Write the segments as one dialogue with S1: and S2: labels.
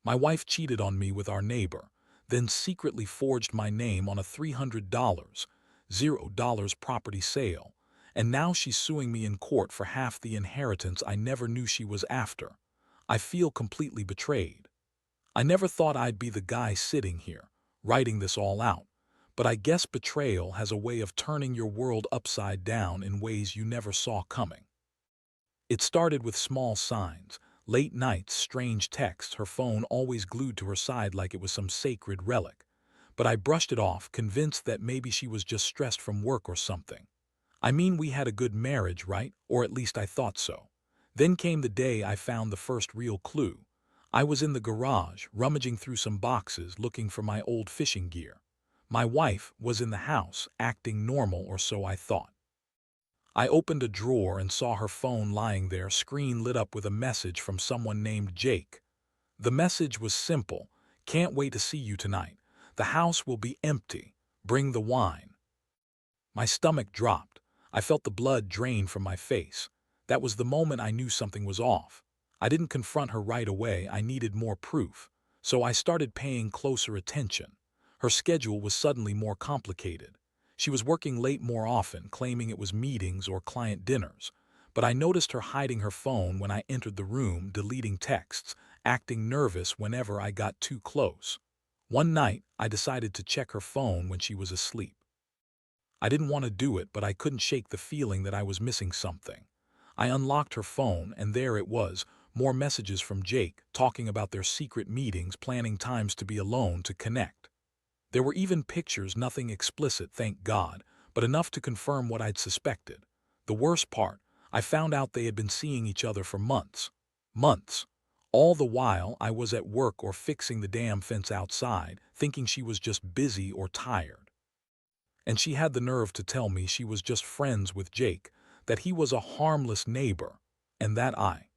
S1: My wife cheated on me with our neighbor, then secretly forged my name on a $300, $0 property sale, and now she's suing me in court for half the inheritance I never knew she was after. I feel completely betrayed. I never thought I'd be the guy sitting here, writing this all out, but I guess betrayal has a way of turning your world upside down in ways you never saw coming. It started with small signs, late nights, strange texts, her phone always glued to her side like it was some sacred relic. But I brushed it off, convinced that maybe she was just stressed from work or something. I mean, we had a good marriage, right? Or at least I thought so. Then came the day I found the first real clue. I was in the garage, rummaging through some boxes, looking for my old fishing gear. My wife was in the house, acting normal, or so I thought. I opened a drawer and saw her phone lying there, screen lit up with a message from someone named Jake. The message was simple: "Can't wait to see you tonight. The house will be empty. Bring the wine." My stomach dropped. I felt the blood drain from my face. That was the moment I knew something was off. I didn't confront her right away. I needed more proof. So I started paying closer attention. Her schedule was suddenly more complicated. She was working late more often, claiming it was meetings or client dinners. But I noticed her hiding her phone when I entered the room, deleting texts, acting nervous whenever I got too close. One night, I decided to check her phone when she was asleep. I didn't want to do it, but I couldn't shake the feeling that I was missing something. I unlocked her phone, and there it was, more messages from Jake, talking about their secret meetings, planning times to be alone to connect. There were even pictures, nothing explicit, thank God, but enough to confirm what I'd suspected. The worst part, I found out they had been seeing each other for months. Months. All the while, I was at work or fixing the damn fence outside, thinking she was just busy or tired. And she had the nerve to tell me she was just friends with Jake, that he was a harmless neighbor, and that I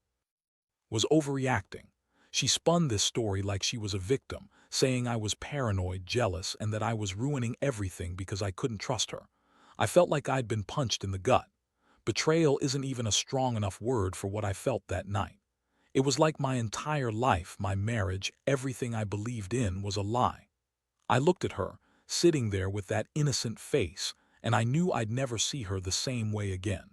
S1: was overreacting. She spun this story like she was a victim, saying I was paranoid, jealous, and that I was ruining everything because I couldn't trust her. I felt like I'd been punched in the gut. Betrayal isn't even a strong enough word for what I felt that night. It was like my entire life, my marriage, everything I believed in was a lie. I looked at her, sitting there with that innocent face, and I knew I'd never see her the same way again.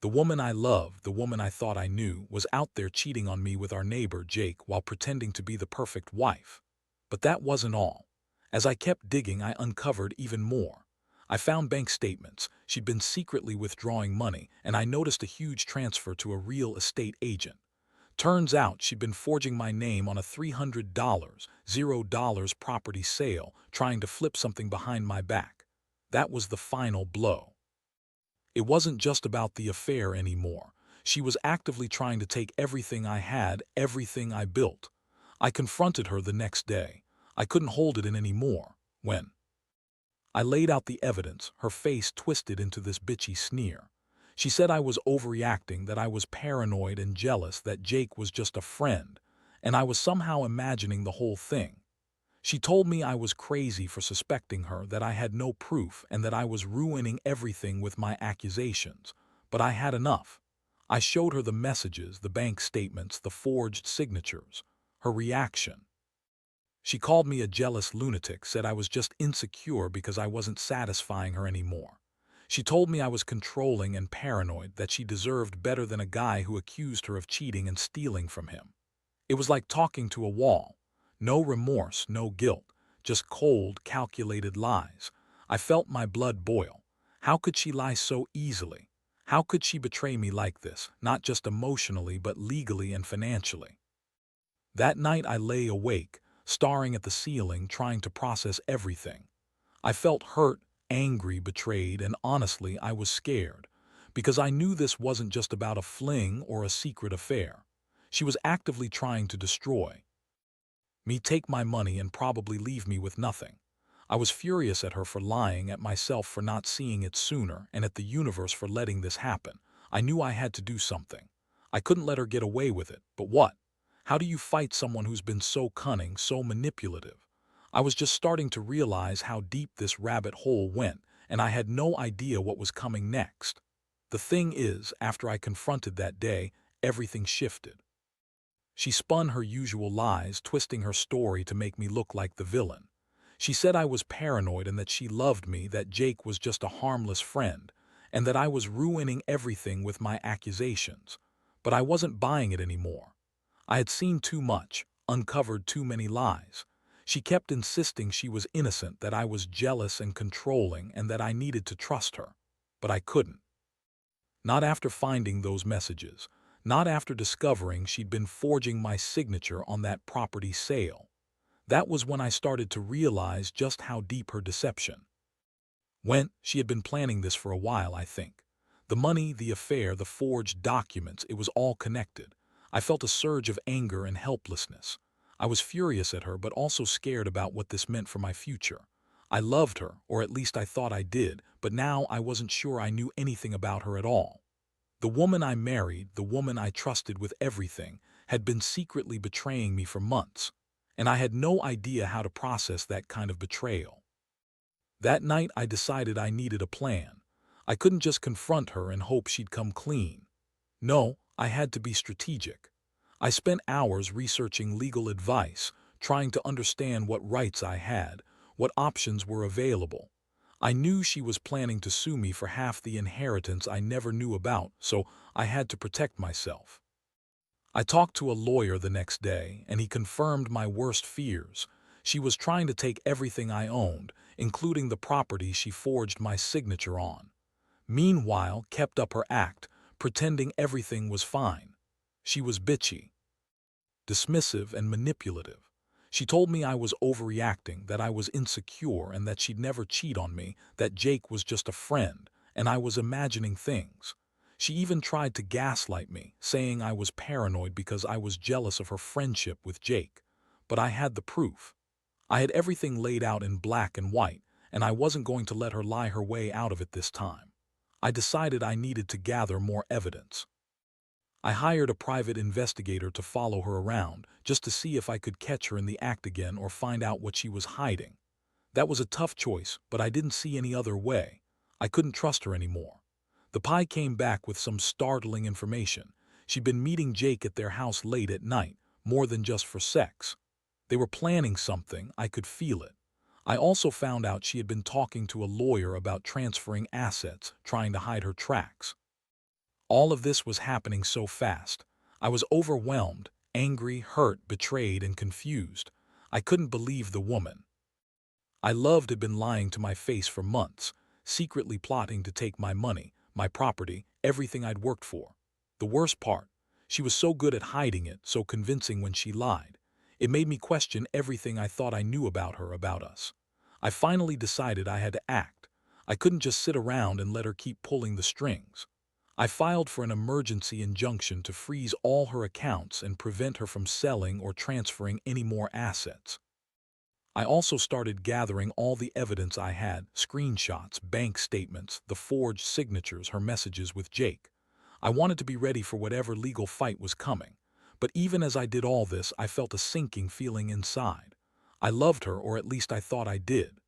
S1: The woman I loved, the woman I thought I knew, was out there cheating on me with our neighbor Jake while pretending to be the perfect wife. But that wasn't all. As I kept digging, I uncovered even more. I found bank statements. She'd been secretly withdrawing money, and I noticed a huge transfer to a real estate agent. Turns out she'd been forging my name on a $300, $0 property sale, trying to flip something behind my back. That was the final blow. It wasn't just about the affair anymore. She was actively trying to take everything I had, everything I built. I confronted her the next day. I couldn't hold it in anymore. When I laid out the evidence, her face twisted into this bitchy sneer. She said I was overreacting, that I was paranoid and jealous, that Jake was just a friend, and I was somehow imagining the whole thing. She told me I was crazy for suspecting her, that I had no proof, and that I was ruining everything with my accusations. But I had enough. I showed her the messages, the bank statements, the forged signatures. Her reaction. She called me a jealous lunatic, said I was just insecure because I wasn't satisfying her anymore. She told me I was controlling and paranoid, that she deserved better than a guy who accused her of cheating and stealing from him. It was like talking to a wall. No remorse, no guilt, just cold, calculated lies. I felt my blood boil. How could she lie so easily? How could she betray me like this, not just emotionally but legally and financially? That night I lay awake, staring at the ceiling, trying to process everything. I felt hurt, angry, betrayed, and honestly I was scared, because I knew this wasn't just about a fling or a secret affair. She was actively trying to destroy me, take my money, and probably leave me with nothing. I was furious at her for lying, at myself for not seeing it sooner, and at the universe for letting this happen. I knew I had to do something. I couldn't let her get away with it, but what? How do you fight someone who's been so cunning, so manipulative? I was just starting to realize how deep this rabbit hole went, and I had no idea what was coming next. The thing is, after I confronted that day, everything shifted. She spun her usual lies, twisting her story to make me look like the villain. She said I was paranoid and that she loved me, that Jake was just a harmless friend, and that I was ruining everything with my accusations. But I wasn't buying it anymore. I had seen too much, uncovered too many lies. She kept insisting she was innocent, that I was jealous and controlling, and that I needed to trust her. But I couldn't. Not after finding those messages. Not after discovering she'd been forging my signature on that property sale. That was when I started to realize just how deep her deception went. She had been planning this for a while, I think. The money, the affair, the forged documents, it was all connected. I felt a surge of anger and helplessness. I was furious at her, but also scared about what this meant for my future. I loved her, or at least I thought I did, but now I wasn't sure I knew anything about her at all. The woman I married, the woman I trusted with everything, had been secretly betraying me for months, and I had no idea how to process that kind of betrayal. That night I decided I needed a plan. I couldn't just confront her and hope she'd come clean. No, I had to be strategic. I spent hours researching legal advice, trying to understand what rights I had, what options were available. I knew she was planning to sue me for half the inheritance I never knew about, so I had to protect myself. I talked to a lawyer the next day, and he confirmed my worst fears. She was trying to take everything I owned, including the property she forged my signature on. Meanwhile, kept up her act, pretending everything was fine. She was bitchy, dismissive, and manipulative. She told me I was overreacting, that I was insecure, and that she'd never cheat on me, that Jake was just a friend, and I was imagining things. She even tried to gaslight me, saying I was paranoid because I was jealous of her friendship with Jake. But I had the proof. I had everything laid out in black and white, and I wasn't going to let her lie her way out of it this time. I decided I needed to gather more evidence. I hired a private investigator to follow her around, just to see if I could catch her in the act again or find out what she was hiding. That was a tough choice, but I didn't see any other way. I couldn't trust her anymore. The pie came back with some startling information. She'd been meeting Jake at their house late at night, more than just for sex. They were planning something, I could feel it. I also found out she had been talking to a lawyer about transferring assets, trying to hide her tracks. All of this was happening so fast. I was overwhelmed, angry, hurt, betrayed, and confused. I couldn't believe the woman I loved had been lying to my face for months, secretly plotting to take my money, my property, everything I'd worked for. The worst part, she was so good at hiding it, so convincing when she lied. It made me question everything I thought I knew about her, about us. I finally decided I had to act. I couldn't just sit around and let her keep pulling the strings. I filed for an emergency injunction to freeze all her accounts and prevent her from selling or transferring any more assets. I also started gathering all the evidence I had, screenshots, bank statements, the forged signatures, her messages with Jake. I wanted to be ready for whatever legal fight was coming. But even as I did all this, I felt a sinking feeling inside. I loved her, or at least I thought I did.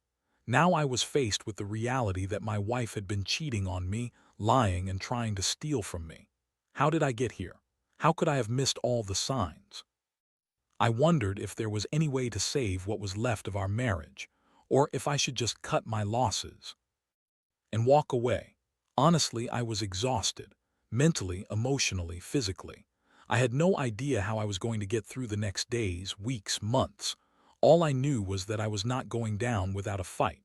S1: Now I was faced with the reality that my wife had been cheating on me, lying, and trying to steal from me. How did I get here? How could I have missed all the signs? I wondered if there was any way to save what was left of our marriage, or if I should just cut my losses and walk away. Honestly, I was exhausted, mentally, emotionally, physically. I had no idea how I was going to get through the next days, weeks, months. All I knew was that I was not going down without a fight.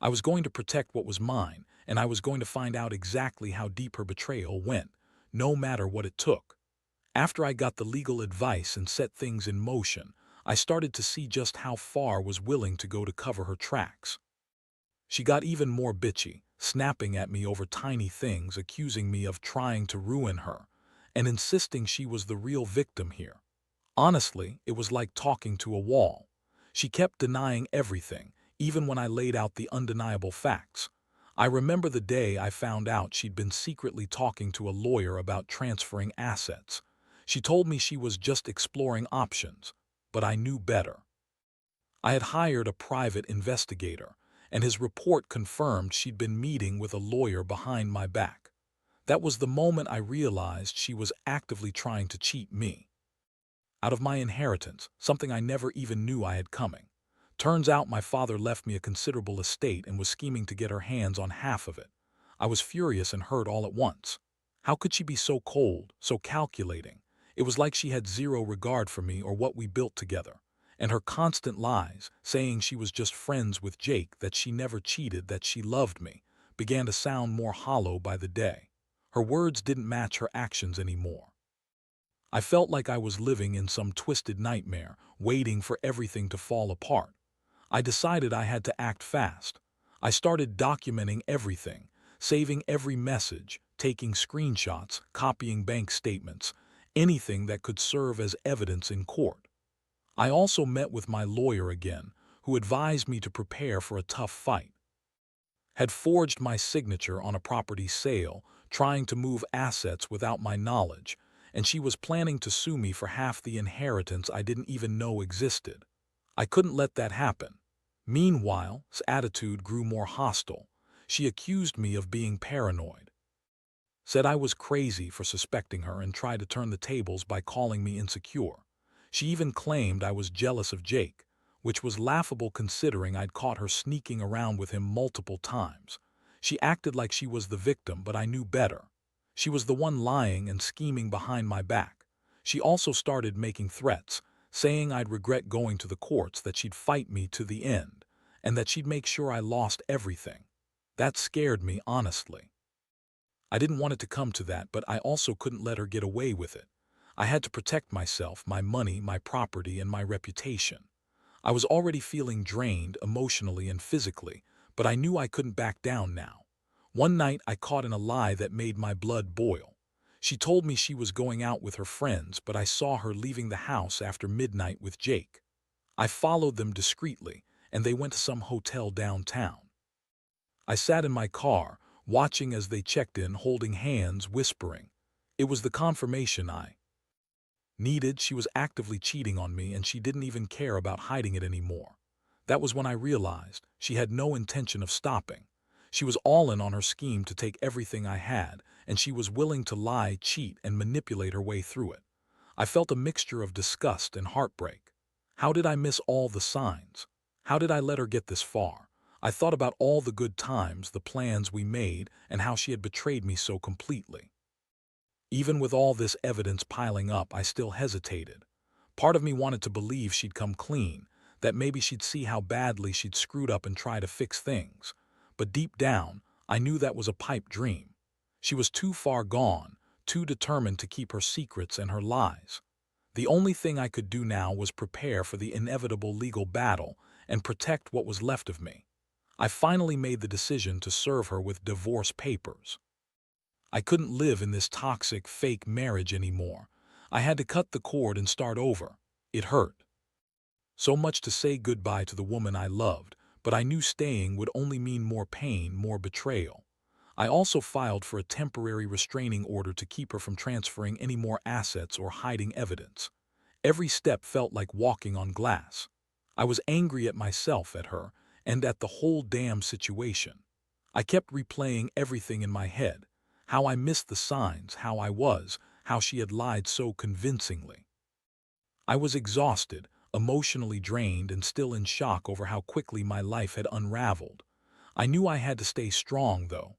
S1: I was going to protect what was mine, and I was going to find out exactly how deep her betrayal went, no matter what it took. After I got the legal advice and set things in motion, I started to see just how far I was willing to go to cover her tracks. She got even more bitchy, snapping at me over tiny things, accusing me of trying to ruin her, and insisting she was the real victim here. Honestly, it was like talking to a wall. She kept denying everything, even when I laid out the undeniable facts. I remember the day I found out she'd been secretly talking to a lawyer about transferring assets. She told me she was just exploring options, but I knew better. I had hired a private investigator, and his report confirmed she'd been meeting with a lawyer behind my back. That was the moment I realized she was actively trying to cheat me. out of my inheritance, something I never even knew I had coming. Turns out my father left me a considerable estate and was scheming to get her hands on half of it. I was furious and hurt all at once. How could she be so cold, so calculating? It was like she had zero regard for me or what we built together. And her constant lies, saying she was just friends with Jake, that she never cheated, that she loved me, began to sound more hollow by the day. Her words didn't match her actions anymore. I felt like I was living in some twisted nightmare, waiting for everything to fall apart. I decided I had to act fast. I started documenting everything, saving every message, taking screenshots, copying bank statements, anything that could serve as evidence in court. I also met with my lawyer again, who advised me to prepare for a tough fight. Had forged my signature on a property sale, trying to move assets without my knowledge, and she was planning to sue me for half the inheritance I didn't even know existed. I couldn't let that happen. Meanwhile, her attitude grew more hostile. She accused me of being paranoid, said I was crazy for suspecting her, and tried to turn the tables by calling me insecure. She even claimed I was jealous of Jake, which was laughable considering I'd caught her sneaking around with him multiple times. She acted like she was the victim, but I knew better. She was the one lying and scheming behind my back. She also started making threats, saying I'd regret going to the courts, that she'd fight me to the end, and that she'd make sure I lost everything. That scared me, honestly. I didn't want it to come to that, but I also couldn't let her get away with it. I had to protect myself, my money, my property, and my reputation. I was already feeling drained emotionally and physically, but I knew I couldn't back down now. One night I caught in a lie that made my blood boil. She told me she was going out with her friends, but I saw her leaving the house after midnight with Jake. I followed them discreetly, and they went to some hotel downtown. I sat in my car, watching as they checked in, holding hands, whispering. It was the confirmation I needed. She was actively cheating on me, and she didn't even care about hiding it anymore. That was when I realized she had no intention of stopping. She was all in on her scheme to take everything I had, and she was willing to lie, cheat, and manipulate her way through it. I felt a mixture of disgust and heartbreak. How did I miss all the signs? How did I let her get this far? I thought about all the good times, the plans we made, and how she had betrayed me so completely. Even with all this evidence piling up, I still hesitated. Part of me wanted to believe she'd come clean, that maybe she'd see how badly she'd screwed up and try to fix things. But deep down, I knew that was a pipe dream. She was too far gone, too determined to keep her secrets and her lies. The only thing I could do now was prepare for the inevitable legal battle and protect what was left of me. I finally made the decision to serve her with divorce papers. I couldn't live in this toxic, fake marriage anymore. I had to cut the cord and start over. It hurt so much to say goodbye to the woman I loved, but I knew staying would only mean more pain, more betrayal. I also filed for a temporary restraining order to keep her from transferring any more assets or hiding evidence. Every step felt like walking on glass. I was angry at myself, at her, and at the whole damn situation. I kept replaying everything in my head, how I missed the signs, how she had lied so convincingly. I was exhausted, emotionally drained, and still in shock over how quickly my life had unraveled. I knew I had to stay strong, though.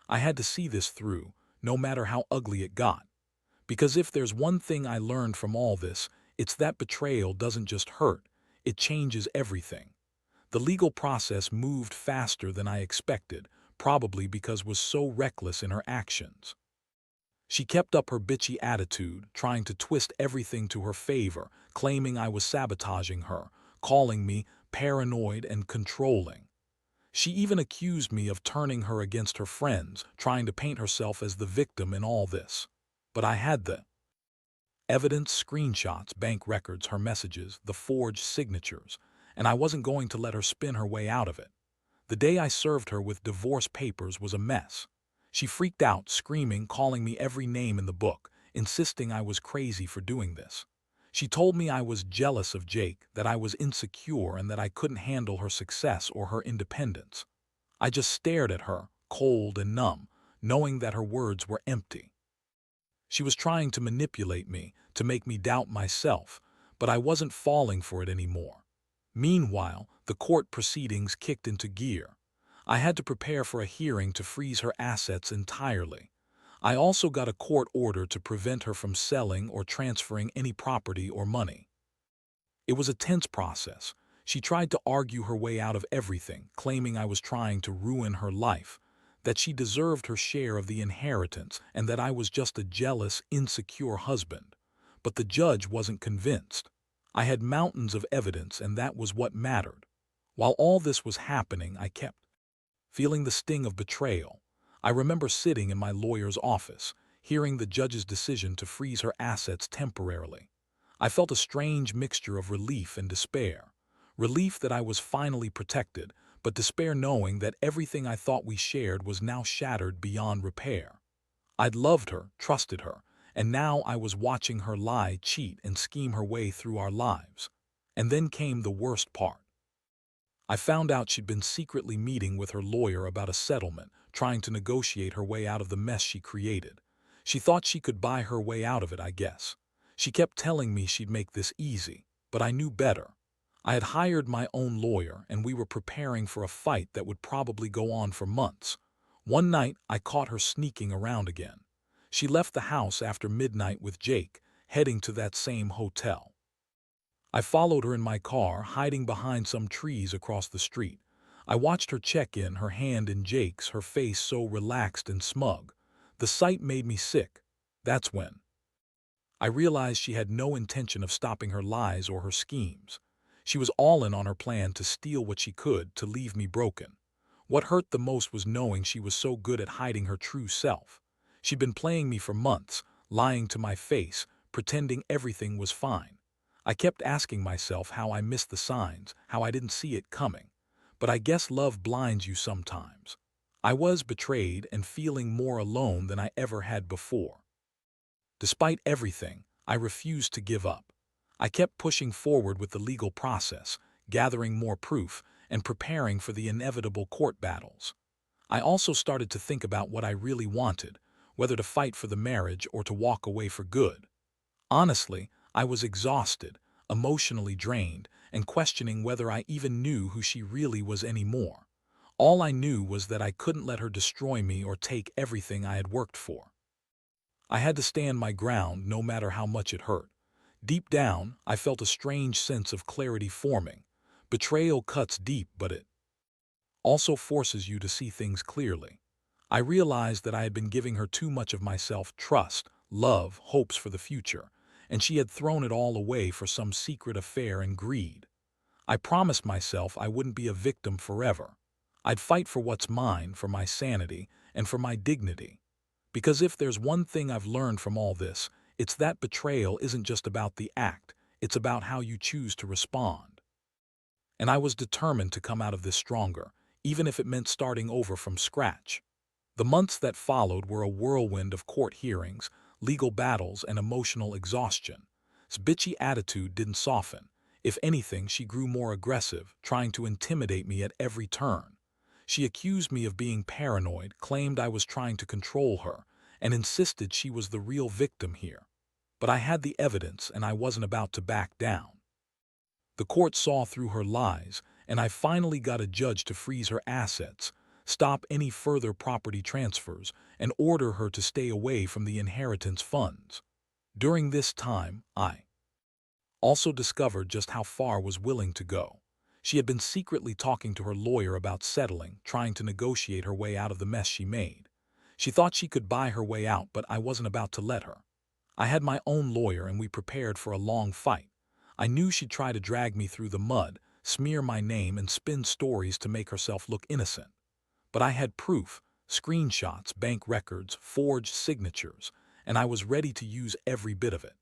S1: I had to see this through, no matter how ugly it got. Because if there's one thing I learned from all this, it's that betrayal doesn't just hurt, it changes everything. The legal process moved faster than I expected, probably because was so reckless in her actions. She kept up her bitchy attitude, trying to twist everything to her favor, claiming I was sabotaging her, calling me paranoid and controlling. She even accused me of turning her against her friends, trying to paint herself as the victim in all this. But I had the evidence, screenshots, bank records, her messages, the forged signatures, and I wasn't going to let her spin her way out of it. The day I served her with divorce papers was a mess. She freaked out, screaming, calling me every name in the book, insisting I was crazy for doing this. She told me I was jealous of Jake, that I was insecure, and that I couldn't handle her success or her independence. I just stared at her, cold and numb, knowing that her words were empty. She was trying to manipulate me, to make me doubt myself, but I wasn't falling for it anymore. Meanwhile, the court proceedings kicked into gear. I had to prepare for a hearing to freeze her assets entirely. I also got a court order to prevent her from selling or transferring any property or money. It was a tense process. She tried to argue her way out of everything, claiming I was trying to ruin her life, that she deserved her share of the inheritance, and that I was just a jealous, insecure husband. But the judge wasn't convinced. I had mountains of evidence, and that was what mattered. While all this was happening, I kept feeling the sting of betrayal. I remember sitting in my lawyer's office, hearing the judge's decision to freeze her assets temporarily. I felt a strange mixture of relief and despair. Relief that I was finally protected, but despair knowing that everything I thought we shared was now shattered beyond repair. I'd loved her, trusted her, and now I was watching her lie, cheat, and scheme her way through our lives. And then came the worst part. I found out she'd been secretly meeting with her lawyer about a settlement, trying to negotiate her way out of the mess she created. She thought she could buy her way out of it, I guess. She kept telling me she'd make this easy, but I knew better. I had hired my own lawyer, and we were preparing for a fight that would probably go on for months. One night, I caught her sneaking around again. She left the house after midnight with Jake, heading to that same hotel. I followed her in my car, hiding behind some trees across the street. I watched her check in, her hand in Jake's, her face so relaxed and smug. The sight made me sick. That's when I realized she had no intention of stopping her lies or her schemes. She was all in on her plan to steal what she could, to leave me broken. What hurt the most was knowing she was so good at hiding her true self. She'd been playing me for months, lying to my face, pretending everything was fine. I kept asking myself how I missed the signs, how I didn't see it coming. But I guess love blinds you sometimes. I was betrayed and feeling more alone than I ever had before. Despite everything, I refused to give up. I kept pushing forward with the legal process, gathering more proof, and preparing for the inevitable court battles. I also started to think about what I really wanted, whether to fight for the marriage or to walk away for good. Honestly, I was exhausted, emotionally drained, and questioning whether I even knew who she really was anymore. All I knew was that I couldn't let her destroy me or take everything I had worked for. I had to stand my ground no matter how much it hurt. Deep down, I felt a strange sense of clarity forming. Betrayal cuts deep, but it also forces you to see things clearly. I realized that I had been giving her too much of myself, trust, love, hopes for the future, and she had thrown it all away for some secret affair and greed. I promised myself I wouldn't be a victim forever. I'd fight for what's mine, for my sanity, and for my dignity. Because if there's one thing I've learned from all this, it's that betrayal isn't just about the act, it's about how you choose to respond. And I was determined to come out of this stronger, even if it meant starting over from scratch. The months that followed were a whirlwind of court hearings, legal battles, and emotional exhaustion. His bitchy attitude didn't soften. If anything, she grew more aggressive, trying to intimidate me at every turn. She accused me of being paranoid, claimed I was trying to control her, and insisted she was the real victim here. But I had the evidence, and I wasn't about to back down. The court saw through her lies, and I finally got a judge to freeze her assets, stop any further property transfers, and order her to stay away from the inheritance funds. During this time, I also discovered just how far I was willing to go. She had been secretly talking to her lawyer about settling, trying to negotiate her way out of the mess she made. She thought she could buy her way out, but I wasn't about to let her. I had my own lawyer, and we prepared for a long fight. I knew she'd try to drag me through the mud, smear my name, and spin stories to make herself look innocent. But I had proof, screenshots, bank records, forged signatures, and I was ready to use every bit of it.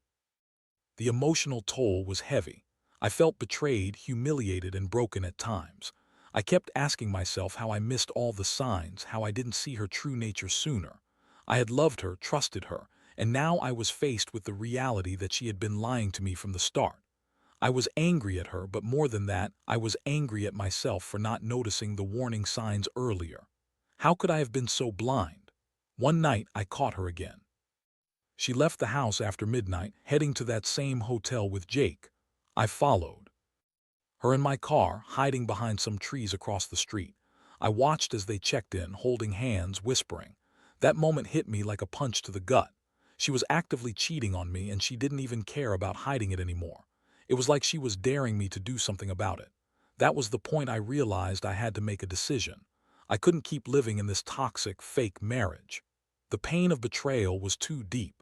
S1: The emotional toll was heavy. I felt betrayed, humiliated, and broken at times. I kept asking myself how I missed all the signs, how I didn't see her true nature sooner. I had loved her, trusted her, and now I was faced with the reality that she had been lying to me from the start. I was angry at her, but more than that, I was angry at myself for not noticing the warning signs earlier. How could I have been so blind? One night, I caught her again. She left the house after midnight, heading to that same hotel with Jake. I followed her in my car, hiding behind some trees across the street. I watched as they checked in, holding hands, whispering. That moment hit me like a punch to the gut. She was actively cheating on me, and she didn't even care about hiding it anymore. It was like she was daring me to do something about it. That was the point I realized I had to make a decision. I couldn't keep living in this toxic, fake marriage. The pain of betrayal was too deep.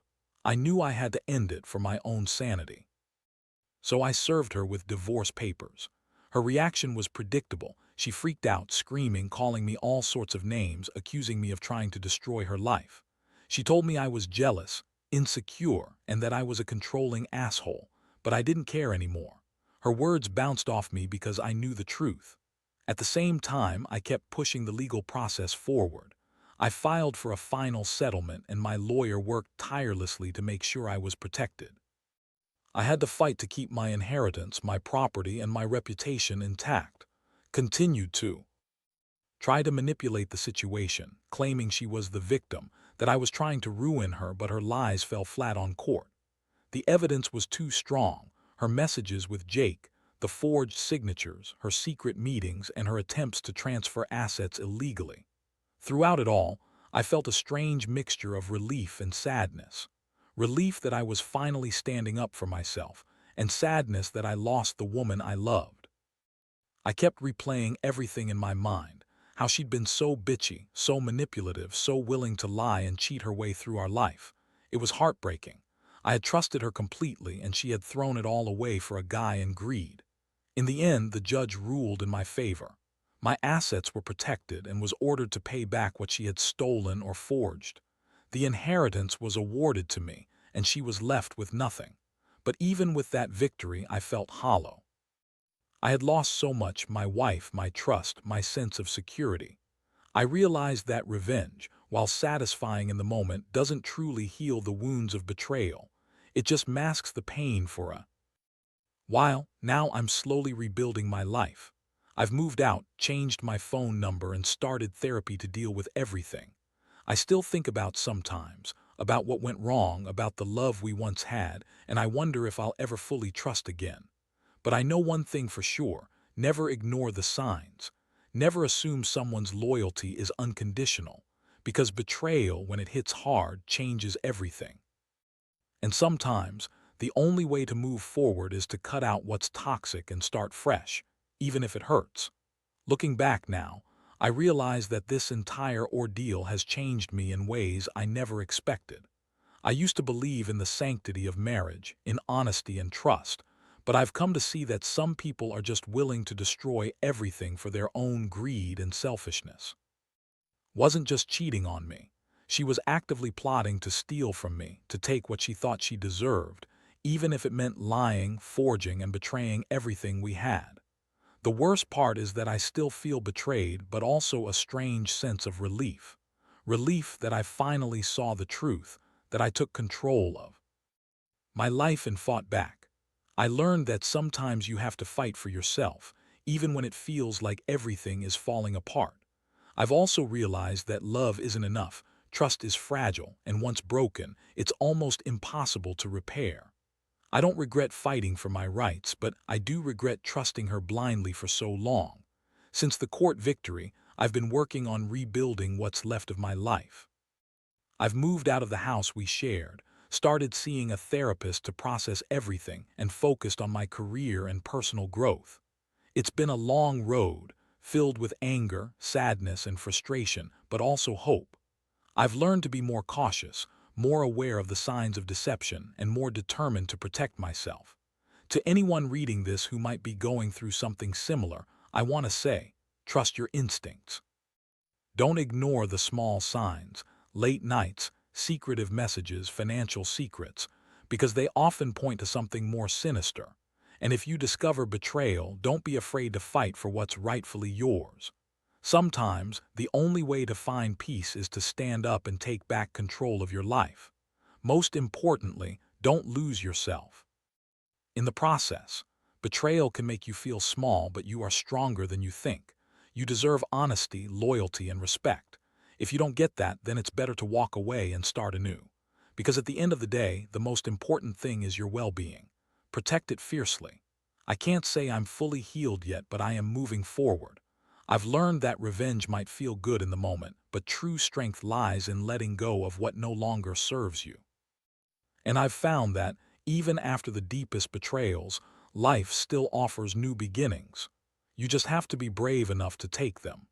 S1: I knew I had to end it for my own sanity. So I served her with divorce papers. Her reaction was predictable. She freaked out, screaming, calling me all sorts of names, accusing me of trying to destroy her life. She told me I was jealous, insecure, and that I was a controlling asshole, but I didn't care anymore. Her words bounced off me because I knew the truth. At the same time, I kept pushing the legal process forward. I filed for a final settlement, and my lawyer worked tirelessly to make sure I was protected. I had to fight to keep my inheritance, my property, and my reputation intact. Continued to try to manipulate the situation, claiming she was the victim, that I was trying to ruin her, but her lies fell flat on court. The evidence was too strong. Her messages with Jake, the forged signatures, her secret meetings, and her attempts to transfer assets illegally. Throughout it all, I felt a strange mixture of relief and sadness. Relief that I was finally standing up for myself, and sadness that I lost the woman I loved. I kept replaying everything in my mind, how she'd been so bitchy, so manipulative, so willing to lie and cheat her way through our life. It was heartbreaking. I had trusted her completely, and she had thrown it all away for a guy in greed. In the end, the judge ruled in my favor. My assets were protected and was ordered to pay back what she had stolen or forged. The inheritance was awarded to me, and she was left with nothing. But even with that victory, I felt hollow. I had lost so much: my wife, my trust, my sense of security. I realized that revenge, while satisfying in the moment, doesn't truly heal the wounds of betrayal. It just masks the pain for a while. Now I'm slowly rebuilding my life. I've moved out, changed my phone number, and started therapy to deal with everything. I still think about sometimes, about what went wrong, about the love we once had, and I wonder if I'll ever fully trust again. But I know one thing for sure: never ignore the signs. Never assume someone's loyalty is unconditional, because betrayal, when it hits hard, changes everything. And sometimes, the only way to move forward is to cut out what's toxic and start fresh, even if it hurts. Looking back now, I realize that this entire ordeal has changed me in ways I never expected. I used to believe in the sanctity of marriage, in honesty and trust, but I've come to see that some people are just willing to destroy everything for their own greed and selfishness. Wasn't just cheating on me. She was actively plotting to steal from me, to take what she thought she deserved, even if it meant lying, forging, and betraying everything we had. The worst part is that I still feel betrayed, but also a strange sense of relief. Relief that I finally saw the truth, that I took control of my life and fought back. I learned that sometimes you have to fight for yourself, even when it feels like everything is falling apart. I've also realized that love isn't enough. Trust is fragile, and once broken, it's almost impossible to repair. I don't regret fighting for my rights, but I do regret trusting her blindly for so long. Since the court victory, I've been working on rebuilding what's left of my life. I've moved out of the house we shared, started seeing a therapist to process everything, and focused on my career and personal growth. It's been a long road, filled with anger, sadness, and frustration, but also hope. I've learned to be more cautious, more aware of the signs of deception, and more determined to protect myself. To anyone reading this who might be going through something similar, I want to say, trust your instincts. Don't ignore the small signs: late nights, secretive messages, financial secrets, because they often point to something more sinister. And if you discover betrayal, don't be afraid to fight for what's rightfully yours. Sometimes, the only way to find peace is to stand up and take back control of your life. Most importantly, don't lose yourself in the process. Betrayal can make you feel small, but you are stronger than you think. You deserve honesty, loyalty, and respect. If you don't get that, then it's better to walk away and start anew. Because at the end of the day, the most important thing is your well-being. Protect it fiercely. I can't say I'm fully healed yet, but I am moving forward. I've learned that revenge might feel good in the moment, but true strength lies in letting go of what no longer serves you. And I've found that, even after the deepest betrayals, life still offers new beginnings. You just have to be brave enough to take them.